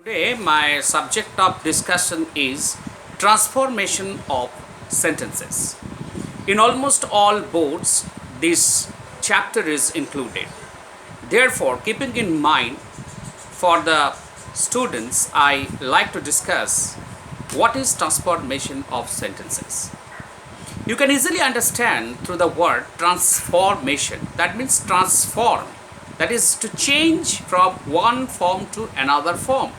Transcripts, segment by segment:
Today, my subject of discussion is transformation of sentences. In almost all boards, this chapter is included. Therefore, keeping in mind for the students, I like to discuss what is transformation of sentences. You can easily understand through the word transformation. That means transform. That is to change from one form to another form.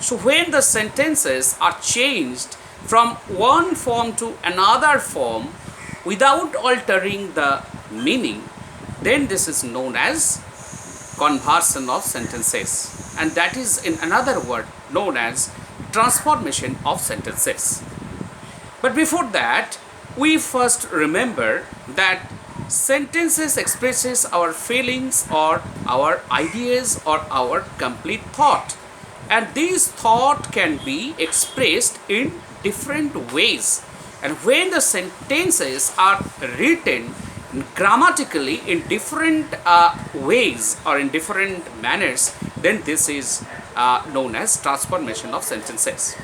So when the sentences are changed from one form to another form without altering the meaning, then this is known as conversion of sentences, and that is in another word known as transformation of sentences. But before that, we first remember that sentences expresses our feelings or our ideas or our complete thought, and these thought can be expressed in different ways. And when the sentences are written grammatically in different ways or in different manners, then this is known as transformation of sentences.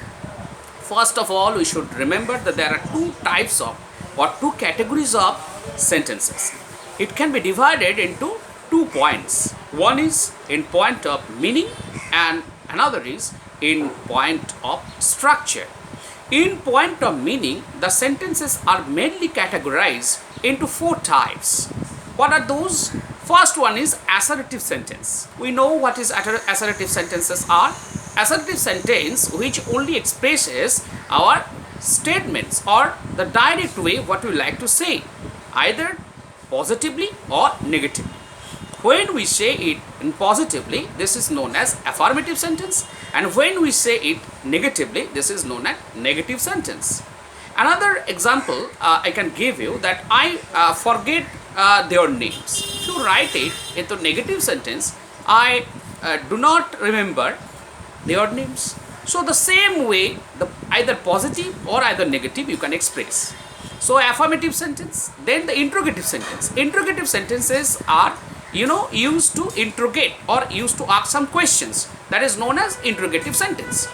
First of all, we should remember that there are two types of or two categories of sentences. It can be divided into 2 points. One is in point of meaning and another is in point of structure. In point of meaning, the sentences are mainly categorized into 4 types. What are those? First one is assertive sentence. We know what is assertive sentences are. Assertive sentence which only expresses our statements or the direct way what we like to say, either positively or negatively. When we say it in positively, this is known as affirmative sentence, and when we say it negatively, this is known as negative sentence. Another example I can give you that I forget their names. If you write it into negative sentence, I do not remember their names. So the same way, either positive or either negative you can express. So affirmative sentence, then the interrogative sentence. Interrogative sentences are used to interrogate or used to ask some questions. That is known as interrogative sentence.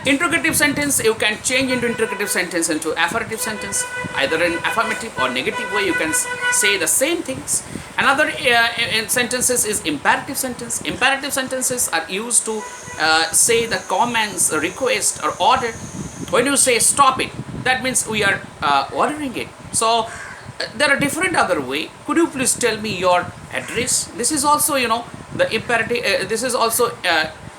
Interrogative sentence you can change into interrogative sentence into affirmative sentence, either in affirmative or negative way you can say the same things. Another in sentences is imperative sentence. Imperative sentences are used to say the commands, request or order. When you say stop it, that means we are ordering it. So there are different other way. Could you please tell me your address? This is also the imperative. This is also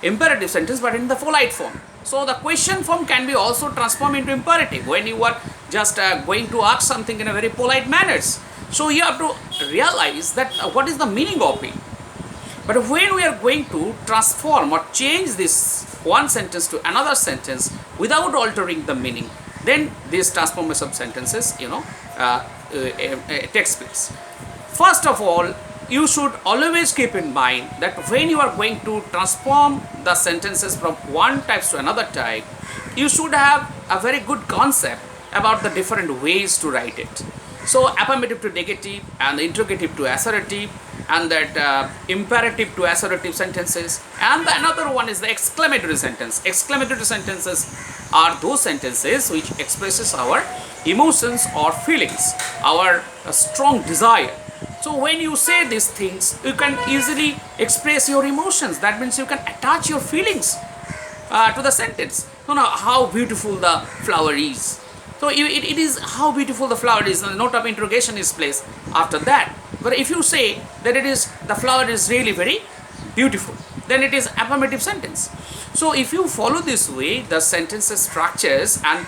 imperative sentence, but in the polite form. So the question form can be also transformed into imperative when you are just going to ask something in a very polite manners. So you have to realize that what is the meaning of it. But when we are going to transform or change this one sentence to another sentence without altering the meaning, then this transformation of sentences takes place. First of all, you should always keep in mind that when you are going to transform the sentences from one type to another type, you should have a very good concept about the different ways to write it. So affirmative to negative and the interrogative to assertive, and that imperative to assertive sentences, and another one is the exclamatory sentence. Exclamatory sentences are those sentences which expresses our emotions or feelings, our strong desire. So when you say these things, you can easily express your emotions. That means you can attach your feelings to the sentence. How beautiful the flower is. So it is how beautiful the flower is. The note of interrogation is placed after that. But if you say that the flower is really very beautiful, then it is affirmative sentence. So if you follow this way, the sentences structures and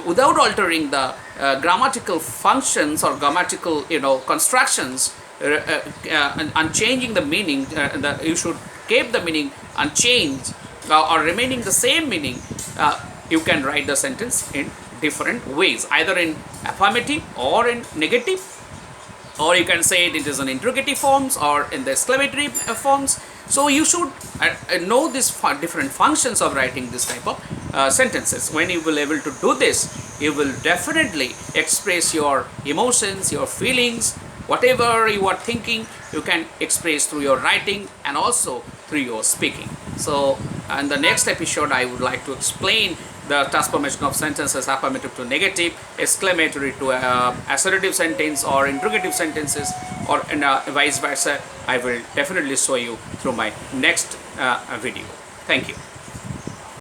without altering the grammatical functions or grammatical constructions and changing the meaning, you should keep the meaning unchanged or remaining the same meaning. You can write the sentence in different ways, either in affirmative or in negative, or you can say it is in interrogative forms or in the exclamatory forms. So you should know these different functions of writing this type of sentences. When you will able to do this, you will definitely express your emotions, your feelings, whatever you are thinking, you can express through your writing and also through your speaking. So in the next episode I would like to explain the transformation of sentences affirmative to negative, exclamatory to assertive sentence or interrogative sentences, or vice versa. I will definitely show you through my next video. Thank you.